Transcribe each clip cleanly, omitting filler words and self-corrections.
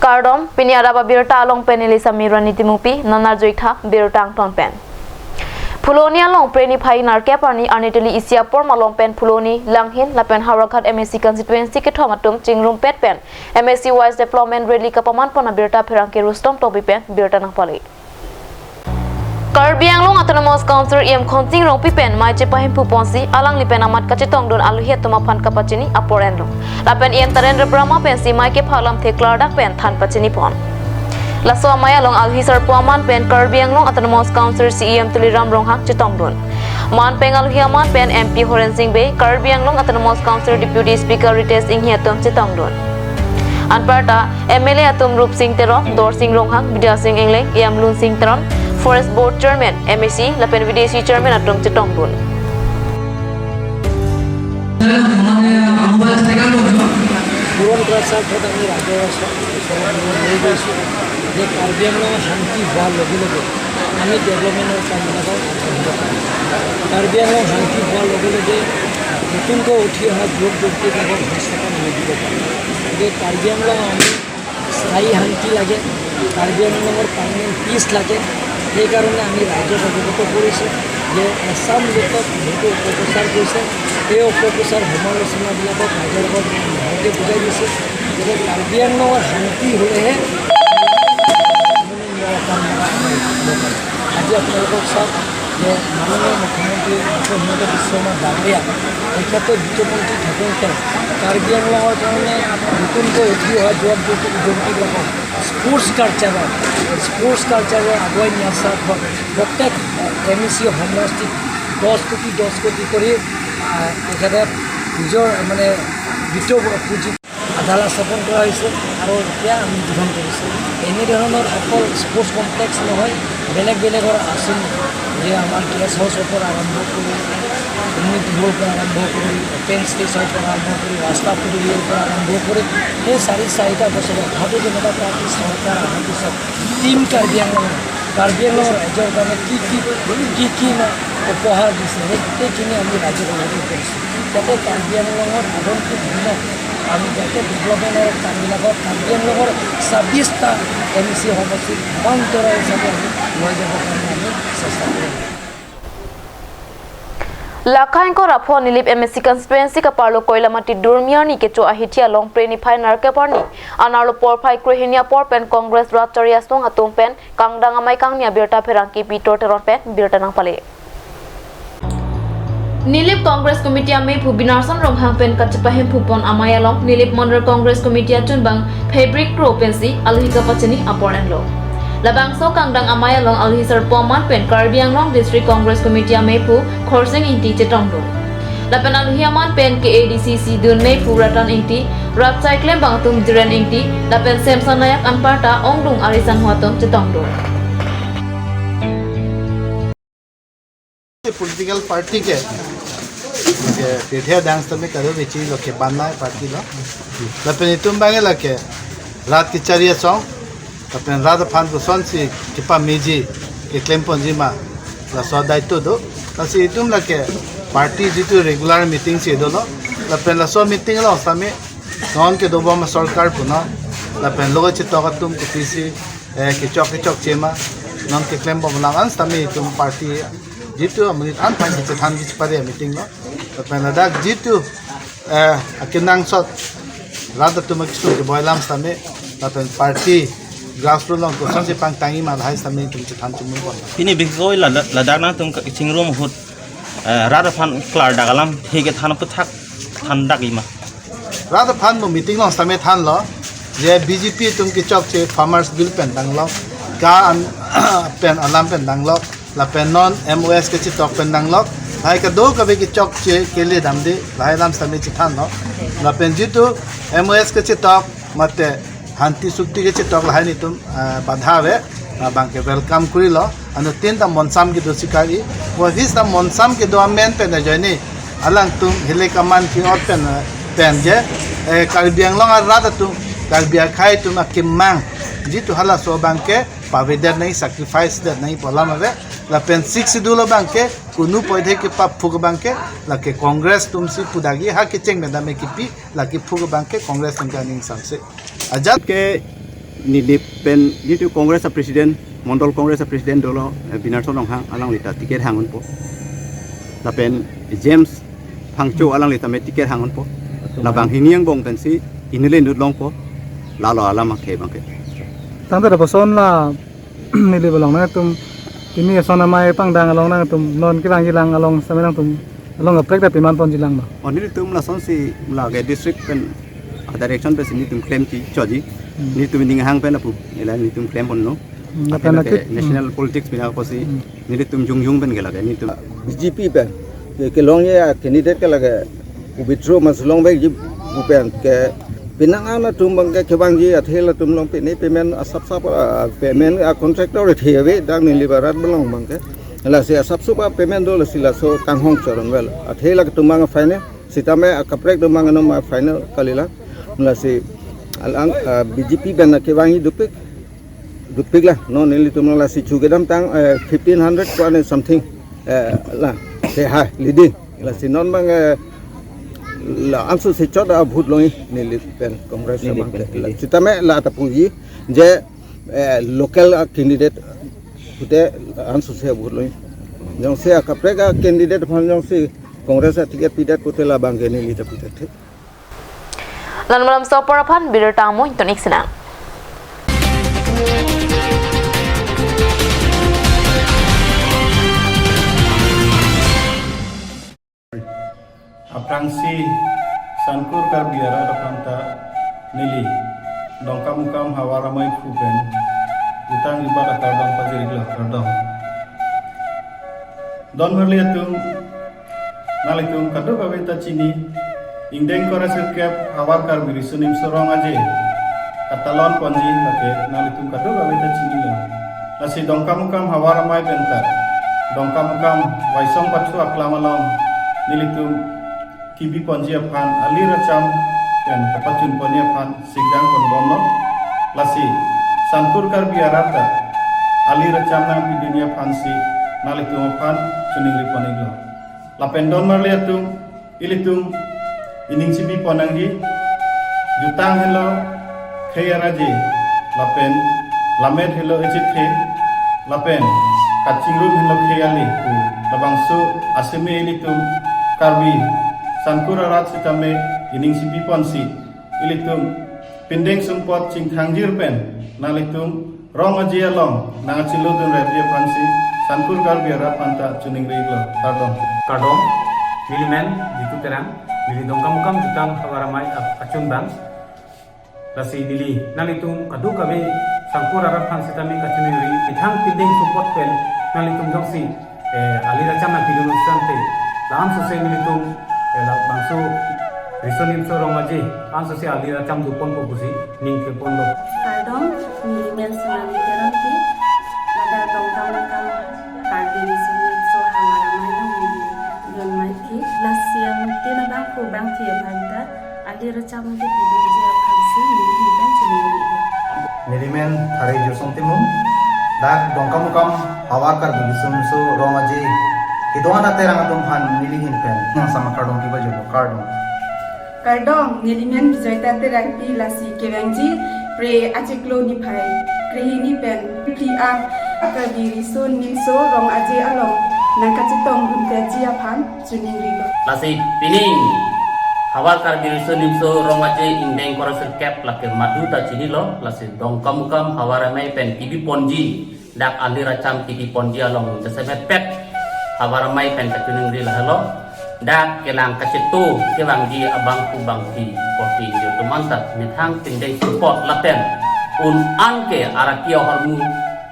Kardom, Piniaraba Birta along Penelisa Miraniti Mupi, Nana Joita, Birtang Ton Pen. Puloni along Preni Pai Narkapani, Anitali Isia Porma long pen Puloni, Langhin, Lapen Harakat MSC constituency Kitomatum, Chingrum Pet Pen, MSC Wise Deployment Rally Kapaman Pona Birta Peranke Rustom Tobi Pen, Birta Napali. Karbi Anglong Autonomous Council EM Konting Rong Pipen, Mai Chepahim Puponsi, Alang Lipen Amat Kachetong Don Aluhiat Tumapan Kapachini, Aporenlo. Lapen EM Tarendra Brahma Pensi, Mai Ke Palam Teklardak Pen, Tan Pachini Pon. Laso Amaya Long Alhisar Puaman Pen, Karbi Anglong Autonomous Council CEM Tuliram Ronghak Chetong Don. Man Peng Alhiaman Pen MP Horen Singh Bay, Karbi Anglong Autonomous Council Deputy Speaker Rites Inghiatum Chetong Don. Anparta, MLA Atum Rup Singh Terong, Dor Singh Ronghak, Vidya Singh Engleng, EM Lun Singh Teron, Forest Board Chairman, MSC, Lapen VDC Chairman Atum Chetong Don. পুরন প্রসাদ আমি রাজ্য যে কার্বি আংলং শান্তি হওয়ার লগে লগে আমি ডেভেলপমেন্টের কামবিলাকক কার্বি আংলং শান্তি হওয়ার লগে লগে নতুনকৈ উঠি অহা যুৱক যুৱতীবিলাকক সংস্থাপন দিব পাৰোঁ গতিকে কাৰ্বি আংলং আমি স্থায়ী শান্তি লাগে কাৰ্বি আংলঙৰ পাৰ্মানেণ্ট পিচ লাগে সেইকাৰণে আমি ৰাজ্যক অৱগত কৰিছোঁ যে এছাম লোকক যিটো অপপ্ৰচাৰ কৰিছে এই অপপ্ৰচাৰ সমালোচনাবিলাকক ৰাইজৰ লগত ভালকৈ বুজাই দিছে গতিকে কাৰ্বি আংলঙৰ শান্তি হ'লেহে আজি আপোনালোকক চাওক যে মাননীয় মুখ্যমন্ত্ৰী ডক্টৰ হিমন্ত বিশ্ব শৰ্মা ডাঙৰীয়া তেখেতে বিত্তমন্ত্ৰী থাকোঁতে কাৰ্বি আংলঙৰ কাৰণে নতুনকৈ উঠি অহা যুৱক যুৱতীবিলাকক স্পৰ্টছ কালচাৰৰ আগুৱাই নিয়াৰ স্বাৰ্থত প্ৰত্যেক MEC সমষ্টিত 10 কোটি কৰি তেখেতে নিজৰ মানে বিত্ত পুঁজি আধাৰা স্থাপন কৰা হৈছে আৰু এতিয়া আমি উদ্বোধন কৰিছোঁ এনেধৰণৰ অকল স্পৰ্টছ কমপ্লেক্স নহয় বেলেগ বেলেগৰ আঁচনি যে আমাৰ গেছ হাউচৰ পৰা আৰম্ভ কৰি কমিউনিটি হলৰ পৰা আৰম্ভ কৰি অপেন স্পেচৰ পৰা আৰম্ভ কৰি ৰাস্তা পদূলিৰ পৰা আৰম্ভ কৰি সেই 4-4টা বছৰত ভাৰতীয় জনতা পাৰ্টী চৰকাৰ অহাৰ পিছত টিম কাৰ্বি আংলঙৰ ৰাজ্যৰ কাৰণে কি উপহাৰ দিছে সেই গোটেইখিনি আমি ৰাজ্যক অৱগত কৰিছোঁ যাতে কাৰ্বি আংলঙৰ আগন্তুক দিনত আমি যাতে ডেভেলপমেণ্টৰ কামবিলাকত কাৰ্বি আংলঙৰ 26টা MEC সমষ্টিত সমান্তৰাল হিচাপে আমি লৈ যাবৰ কাৰণে আমি চেষ্টা কৰিম Lakhain ko rapho nilip MSC constituency ka parlo koilamati durmiar ni kecho ahitia long preni phai narke parni anarlo por phai krohinia por pen congress ratcharia song atum pen kangdang amai kangnia birta pherangki pitor teron pen birta nang pale Nilip Congress Committee ame Phubinarson Ronghang pen kachpahim phupon amayalong Nilip Monor Congress Committee atun fabric pro pensi alhika pachani aporenlo Labang so kangdang amayalong alhisar poman pen Karbi Anglong District Congress Committee ame phu khorsing inti chetongdo Lapan alhiaman pen KADCC dun me phu ratan inti rap cycle bangtum jiran inti lapen semsan nayak anparta ongdung arisan huatom chetongdo Political party के पेठिया dance तो में करो बेची लोग के बांधना है party लो लपेन तुम बांगे लगे रात की चरिया सॉन्ग लपेन रात फान को सॉन्ग सी किपा मेजी के क्लेम पंजी मा ला सौदाई तो दो लसी तुम लगे पार्टी जितु रेगुलर मीटिंग से दो लो लपेन ला सौ मीटिंग लो सामे नॉन के दो बाम सरकार पुना लपेन लोगों चित्त का तुम किसी के चौक चेमा नॉन के क्लेम बमलांगन सामे तुम पार्टी जितु अमृत आन पांच से थान जिस पर मीटिंग लो तो पहले दाग जितु अकिनांग सot रात तुम किसको के बॉयलाम सामे तो पार्टी ग्रासरूट लोग तो संसे पांग तांगी मार हाई सामे तुम से थान चुमुन बोल ini bikoi ladak na tum chingrom hut rada fan klar dagalam hege than puthak than dagima रात फान में मीटिंग लो सामे थान लो ये BJP तुम की चौक से फार्मर्स बिल पेन दांग लो का pen alarm pen Dang low la penon MOS ke chitok pendang lok hai ka do ka be ki chok che ke le dam de lai lam sami chi than no la pen jitu MOS ke chitok mate hanti sukti ke chitok la hai ni tum badha ve bang ke welcome kuri lo anu tin ta monsam ki do sikari wo his ta monsam ke do men pen na jani alang tum hele kaman ki ot pen je Karbi Anglong ar rat tum Karbi khai tum akimang jitu hala so bang ke pavedar nahi sacrifice that nahi polam ave la pen 6 dulo banke kunu poidhe ke pap phug banke la ke congress tumsi pudagi ha ke cheng meda me kipi la ke phug banke congress tum ka ning samse ajat ke ni pen ni tu Congress President Mondol Congress President dolo Binarso long hang alang lita tiket hangun po. La pen James Phangcho alang lita me tiket hangun po. La bang hiniang bong pensi inile nut long po. Lalo alam ke bangke. Tang ta person la ni le balong na tum kini sona mai pangdang along na tum non kilang jilang along samilang tum along aprek da piman pon jilang ma. Oni tum la son si la ke district pen direction pe sini tum claim ti choji. Ni tum ning hang pen apu ila ni tum claim pon no. National politics bina ko si ni tum jung pen gela ke ni tum BJP pen ke long ya candidate ke lage withdraw mas long baik ji pen ke pinang ana tum bang ke bang ji athela tum long pe ni payment asap sap payment contractor theve dang ni liberat belong bang ke la se asap supa payment do sila so kang hong choron wel athela ke tumang final sitame kaprek tumang no ma final kalila la se alang BJP ben ke bang ji dupik lah no nili tum la si chugedam tang 1500 kwan something la se ha leading la si non bang la ansu se choda bhut loi nili pen congress bang la chitame la ta puji je local candidate pute ansu se bhut loi jong se kaprega candidate phan jong se congress ticket pidat pute la bang nili ta pute the lan malam soporapan bir tamu intonik senang Aprangsi sankur kar biara rapanta nili dongkam mukam hawaramai fupen utang ibarat kardong pajirigla kardong don merliatum nalitum kado kaweta cini ingdeng korasir kep hawar kar biri sunim sorong aje katalon ponji lake nalitum kado kaweta cini la nasi dongkam mukam hawaramai pentar dongkam mukam waisong pacu aklamalong nilitum kibi ponji aphan ali racham dan kapatun ponji aphan sigdang kondomno lasi sankur kar biarata ali racham nang pi dunia phansi nalitum aphan chuningri poniglo lapendon marliatum ilitum ining sibi ponanggi jutang hello khayaraji lapen lamet hello ejithe lapen kachingrum hello khayali ku labangsu aseme ilitum karbi Sankura rat sitame ining sibi ponsi ilitum pindeng sumpot cingkhangjir pen nalitum rong aji along nang ciludun rebje pansi sankur kar biara panta chuning reiglo pardon kadong milimen jitu terang mili dongkam mukam jutang hawaramai acung bang lasi dili nalitum kadu kabe sankur rat pansi tame kachuning ri pithang pindeng sumpot pen nalitum jongsi alira chamna pilunu sante lam sose nilitum bangsu risonim so romaji anso se alira cham dupon ko busi ning ke pondo kadong milimen sanali teranti lada dongkam kam kardi risonim so hawaramai no mili yon mai ki lasiam tina bang ko bang ki banda alira cham de bidin je phansi mili ben chuniri milimen thare josong timum dak dongkam kam hawar kar bilisum so romaji Kidoana terang atum han milihin pen sama kardong kiba jolo kardong milimen bijoyta terang pi lasi kevangji pre achiklo ni phai krihini pen pia akabiri son nimso rong aje along nakachitong bunte jia phan chuningi lasi pining hawar kar biriso nimso rong aje indeng korasir kep lakir madu ta chinilo lasi dongkam kam hawaramai pen kibi ponji dak alira cham kibi ponji along jasabet pet hawaramai pen kacuning ri lahalo dak kelang kacitu kelang di abang kubang di kopi yo tumantat mithang tindeng support laten un anke arakio hormu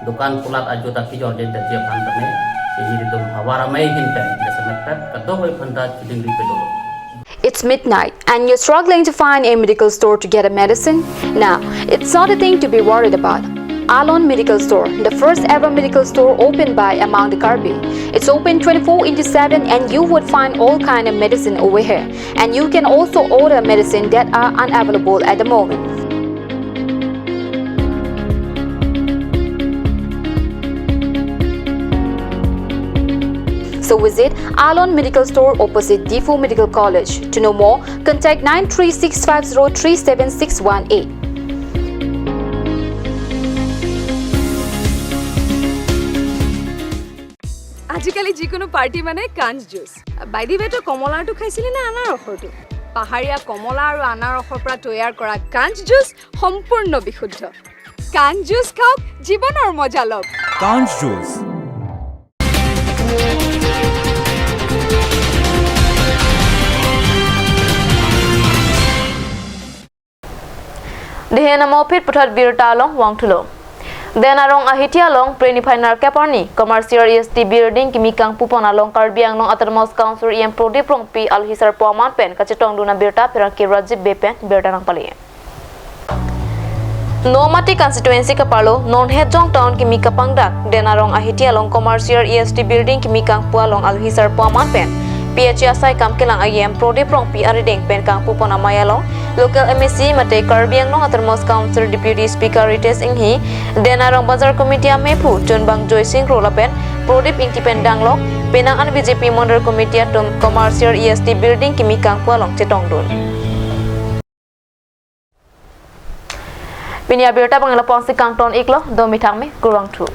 dukan pulat ajuta kijor den dia pantane ini ditum hawaramai hinten jasabet pet kadoy phanda chiding ri pedolo. It's midnight and you're struggling to find a medical store to get a medicine? Now, it's not a thing to be worried about. Alon Medical Store, the first ever medical store opened by Amang the Karbi. It's open 24/7 and you would find all kind of medicine over here. And you can also order medicine that are unavailable at the moment. So visit Alon Medical Store opposite Defu Medical College. To know more, contact 93650376618. আজিকালি যিকোনো party মানে কাঞ্চ juice বাইদি বেটো কমলাটো খাইছিলি না আনাৰসৰটো পাহাৰীয়া কমলা আৰু আনাৰসৰ পৰা তৈয়াৰ কৰা কাঞ্চ জুচ সম্পূৰ্ণ বিশুদ্ধ কাঞ্চ জুচ খাওক জীৱনৰ মজা লওক কাঞ্চ juice Dehena mopit putat birta long wang thulo. Denarong ahitia long preni phainar keparni commercial EST building kimikang pupona long karbiang long atermos council em prodi prongpi alhisar poman pen kacetong duna birta peraki rajib bepen birta nang pali. Nomati constituency kapalo non hejong town kimika pangdak denarong ahitia long commercial EST building kimikang pualong alhisar poman pen PHA sai kam kelang IM prodi prongpi arideng pen kang pupona mayalong local MEC mate karbiang long atermos council deputy speaker rites inghi denarong bazar committee amepu chonbang joy singh rolapen prodip ingtipen danglok penangan BJP model committee atum commercial EST building kimikang pualong chetongdun Pinia birta pangala ponsi kangton iklo domitang me kurang thu